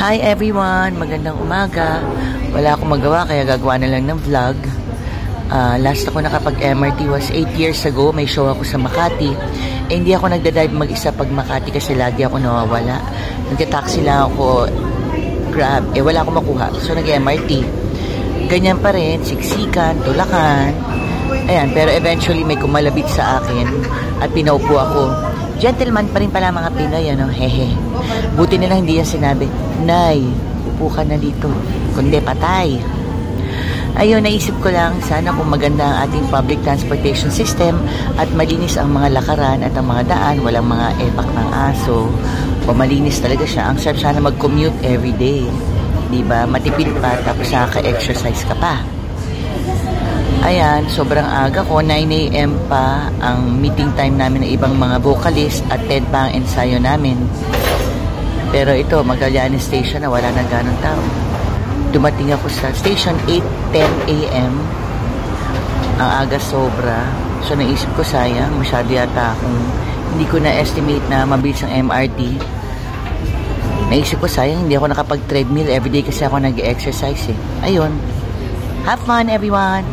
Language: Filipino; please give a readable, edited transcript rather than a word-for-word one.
Hi everyone! Magandang umaga. Wala akong magawa kaya gagawa na lang ng vlog. Last ako nakapag-MRT was 8 years ago. May show ako sa Makati. Hindi ako nagdadrive mag-isa pag Makati kasi lagi ako nawawala. Nagtataxi lang ako, Grab. Wala akong makuha. So nag-MRT. Ganyan pa rin, siksikan, tulakan. Ayan, pero eventually may kumalabit sa akin at pinaupo ako. Gentleman pa rin pala mga Pinoy, ano? Hehe. Buti na lang hindi yan sinabi, Nay, upo ka na dito. Kundi patay. Ayun, naisip ko lang, sana kung maganda ang ating public transportation system at malinis ang mga lakaran at ang mga daan, walang mga epak ng aso, o malinis talaga siya. Ang sarap sana mag-commute everyday. Diba? Matipid pa, tapos nakaka-exercise ka pa. Ayan, sobrang aga ko. 9 AM pa ang meeting time namin ng ibang mga vocalist at 10 pa ang ensayo namin. Pero ito, Magallanes Station na wala na ganong tao. Dumating ako sa station 8:10 AM. Ang aga sobra. So naisip ko sayang, masyado yata akong hindi ko na-estimate na mabilis ang MRT. Naisip ko sayang, hindi ako nakapag-treadmill everyday kasi ako nag-exercise eh. Ayun. Have fun everyone!